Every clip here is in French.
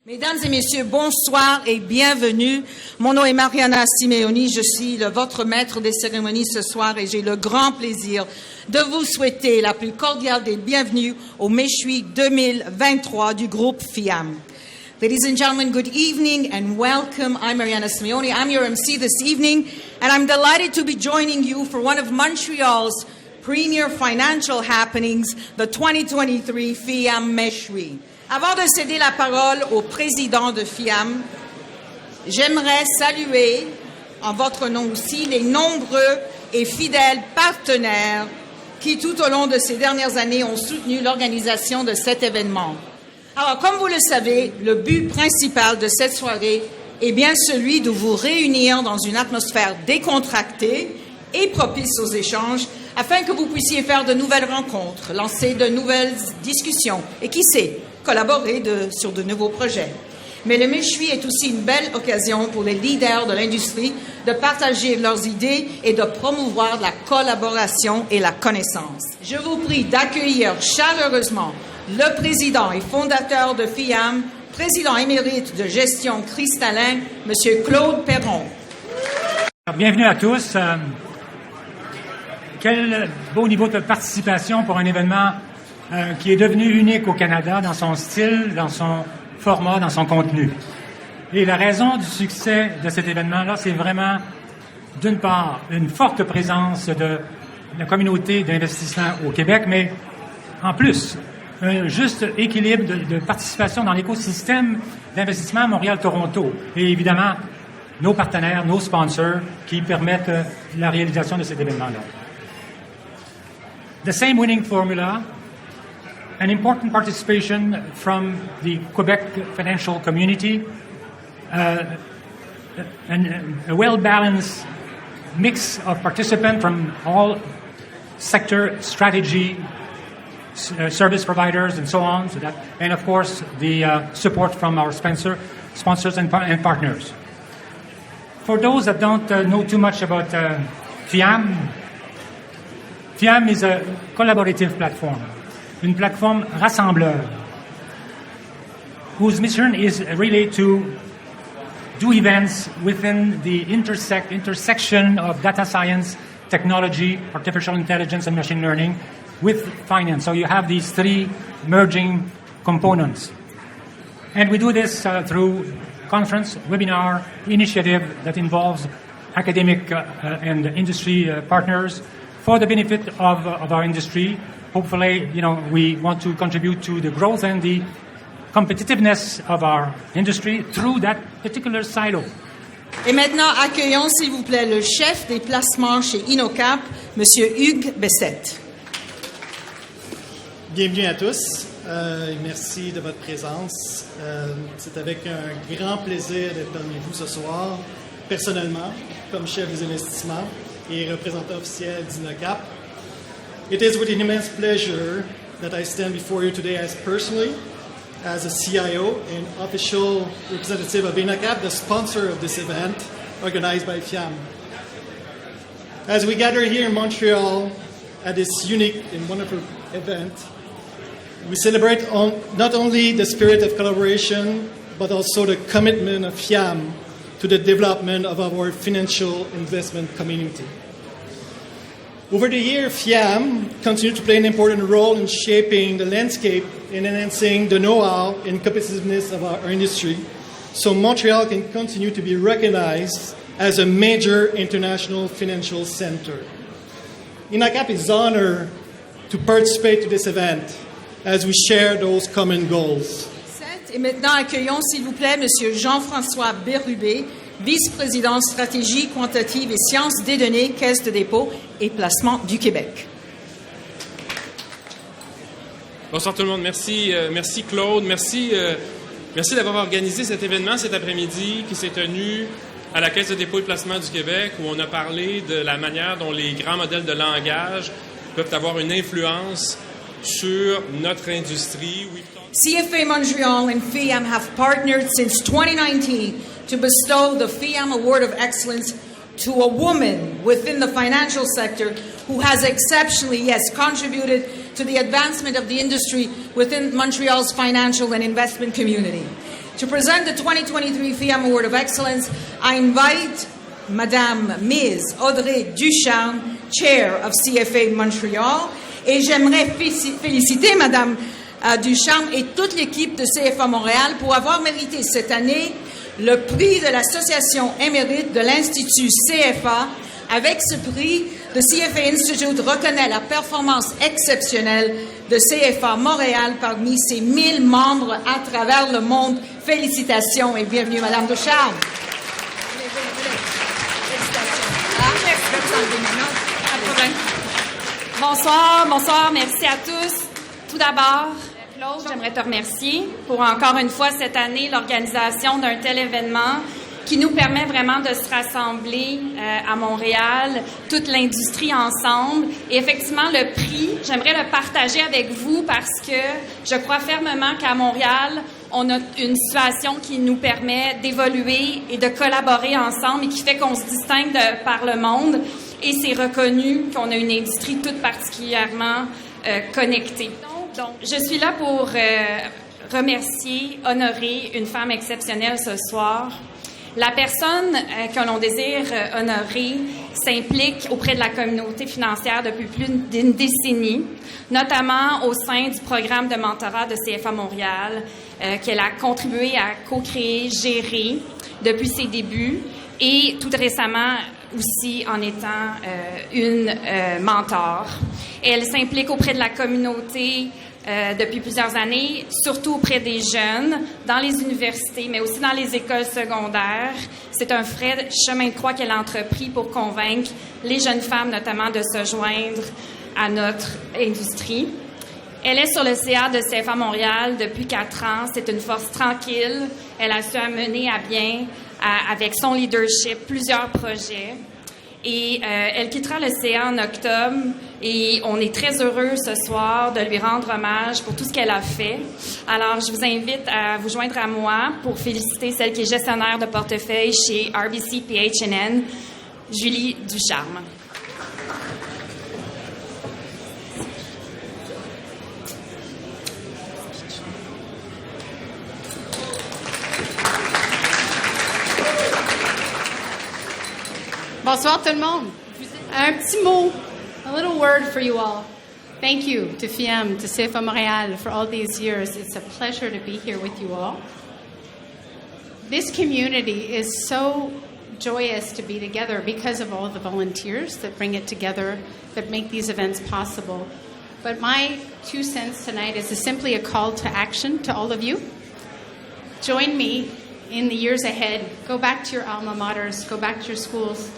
Mesdames et messieurs, bonsoir et bienvenue. Mon nom est Mariana Simeoni, je suis votre maître des cérémonies ce soir et j'ai le grand plaisir de vous souhaiter la plus cordiale des bienvenues au Méchoui 2023 du groupe FIAM. Ladies and gentlemen, good evening and welcome. I'm Mariana Simeoni. I'm your MC this evening and I'm delighted to be joining you for one of Montreal's premier financial happenings, the 2023 FIAM Méchoui. Avant de céder la parole au président de FIAM, j'aimerais saluer, en votre nom aussi, les nombreux et fidèles partenaires qui, tout au long de ces dernières années, ont soutenu l'organisation de cet événement. Alors, comme vous le savez, le but principal de cette soirée est bien celui de vous réunir dans une atmosphère décontractée et propice aux échanges, afin que vous puissiez faire de nouvelles rencontres, lancer de nouvelles discussions et, qui sait, collaborer sur de nouveaux projets. Mais le Méchoui est aussi une belle occasion pour les leaders de l'industrie de partager leurs idées et de promouvoir la collaboration et la connaissance. Je vous prie d'accueillir chaleureusement le président et fondateur de FIAM, président émérite de gestion Cristallin, M. Claude Perron. Bienvenue à tous. Quel beau niveau de participation pour un événement qui est devenu unique au Canada dans son style, dans son format, dans son contenu. Et la raison du succès de cet événement-là, c'est vraiment, d'une part, une forte présence de la communauté d'investissement au Québec, mais en plus, un juste équilibre de participation dans l'écosystème d'investissement Montréal-Toronto. Et évidemment, nos partenaires, nos sponsors qui permettent la réalisation de cet événement-là. The same winning formula, an important participation from the Quebec financial community, and a well-balanced mix of participants from all sector, strategy, service providers, and so on. And of course, the support from our sponsors and partners. For those that don't know too much about FIAM, FIAM is a collaborative platform. Une plateforme rassembleur whose mission is really to do events within the intersection of data science, technology, artificial intelligence, and machine learning with finance. So you have these three merging components. And we do this through conference, webinar, initiative that involves academic and industry partners for the benefit of our industry. Hopefully, we want to contribute to the growth and the competitiveness of our industry through that particular silo. Et maintenant, accueillons, s'il vous plaît, le chef des placements chez InnoCap, M. Hugues Bessette. Bienvenue à tous et merci de votre présence. C'est avec un grand plaisir d'être parmi vous ce soir, personnellement, comme chef des investissements et représentant officiel d'InnoCap. It is with an immense pleasure that I stand before you today as a CIO and official representative of InnoCap, the sponsor of this event organized by FIAM. As we gather here in Montreal at this unique and wonderful event, we celebrate not only the spirit of collaboration, but also the commitment of FIAM to the development of our financial investment community. Over the year, FIAM continued to play an important role in shaping the landscape and enhancing the know-how and competitiveness of our industry, so Montreal can continue to be recognized as a major international financial center. InnoCap is honored to participate in this event as we share those common goals. Et maintenant, accueillons, s'il vous plaît, M. Jean-François Bérubé, vice-président stratégie, quantitative et sciences des données, Caisse de dépôt et placement du Québec. Bonsoir tout le monde. Merci Claude. Merci d'avoir organisé cet événement cet après-midi qui s'est tenu à la Caisse de dépôt et de placement du Québec, où on a parlé de la manière dont les grands modèles de langage peuvent avoir une influence sur notre industrie. CFA Montreal and FIAM have partnered since 2019 to bestow the FIAM Award of Excellence to a woman within the financial sector who has exceptionally, contributed to the advancement of the industry within Montreal's financial and investment community. To present the 2023 FIAM Award of Excellence, I invite Madame Ms. Audrey Ducharme, Chair of CFA Montreal, et j'aimerais féliciter Madame Ducharme et toute l'équipe de CFA Montréal pour avoir mérité cette année le prix de l'Association émérite de l'Institut CFA. Avec ce prix, le CFA Institute reconnaît la performance exceptionnelle de CFA Montréal parmi ses 1000 membres à travers le monde. Félicitations et bienvenue, Madame Ducharme. Bonsoir, merci à tous. Tout d'abord, Claude, j'aimerais te remercier pour encore une fois cette année l'organisation d'un tel événement qui nous permet vraiment de se rassembler à Montréal, toute l'industrie ensemble. Et effectivement, le prix, j'aimerais le partager avec vous parce que je crois fermement qu'à Montréal, on a une situation qui nous permet d'évoluer et de collaborer ensemble et qui fait qu'on se distingue par le monde. Et c'est reconnu qu'on a une industrie toute particulièrement connectée. Donc, je suis là pour remercier, honorer une femme exceptionnelle ce soir. La personne que l'on désire honorer s'implique auprès de la communauté financière depuis plus d'une décennie, notamment au sein du programme de mentorat de CFA Montréal, qu'elle a contribué à co-créer, gérer depuis ses débuts et tout récemment aussi en étant une mentor. Elle s'implique auprès de la communauté depuis plusieurs années, surtout auprès des jeunes, dans les universités, mais aussi dans les écoles secondaires. C'est un vrai chemin de croix qu'elle a entrepris pour convaincre les jeunes femmes, notamment, de se joindre à notre industrie. Elle est sur le CA de CFA Montréal depuis 4 ans. C'est une force tranquille. Elle a su amener à bien, avec son leadership, plusieurs projets. Et elle quittera le CA en octobre et on est très heureux ce soir de lui rendre hommage pour tout ce qu'elle a fait. Alors, je vous invite à vous joindre à moi pour féliciter celle qui est gestionnaire de portefeuille chez RBC PH&N, Julie Ducharme. Bonsoir tout le monde. Un petit mot, a little word for you all. Thank you to FIAM, to CFA Montréal for all these years. It's a pleasure to be here with you all. This community is so joyous to be together because of all the volunteers that bring it together, that make these events possible. But my 2 cents tonight is simply a call to action to all of you. Join me in the years ahead. Go back to your alma maters, go back to your schools.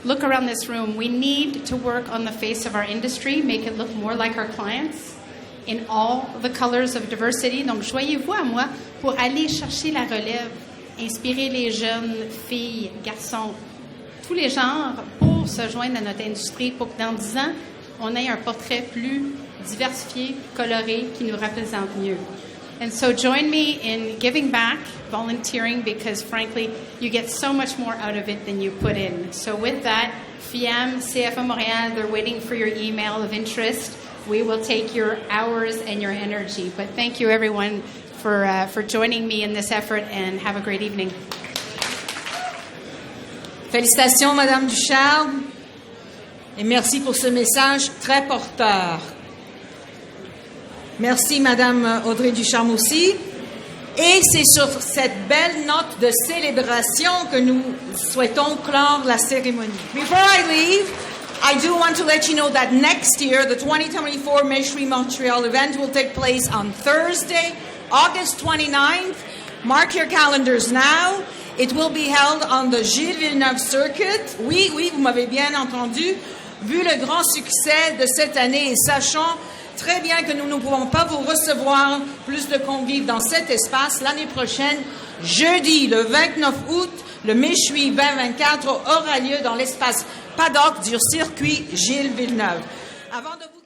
Look around this room. We need to work on the face of our industry, make it look more like our clients in all the colors of diversity. Donc, joignez-vous à moi pour aller chercher la relève, inspirer les jeunes filles, garçons, tous les genres pour se joindre à notre industrie pour que dans 10 ans, on ait un portrait plus diversifié, coloré, qui nous représente mieux. And so join me in giving back, volunteering, because frankly, you get so much more out of it than you put in. So with that, FIAM, CFA Montréal, they're waiting for your email of interest. We will take your hours and your energy. But thank you, everyone, for joining me in this effort, and have a great evening. Félicitations, Madame Ducharme, et merci pour ce message très porteur. Merci, Madame Audrey Ducharme aussi. Et c'est sur cette belle note de célébration que nous souhaitons clore la cérémonie. Before I leave, I do want to let you know that next year, the 2024 Meshri Montreal event will take place on Thursday, August 29th. Mark your calendars now. It will be held on the Gilles Villeneuve Circuit. Oui, vous m'avez bien entendu. Vu le grand succès de cette année et sachant très bien que nous ne pouvons pas vous recevoir plus de convives dans cet espace l'année prochaine, jeudi le 29 août, le Meshri 2024 aura lieu dans l'espace paddock du circuit Gilles Villeneuve. Avant de vous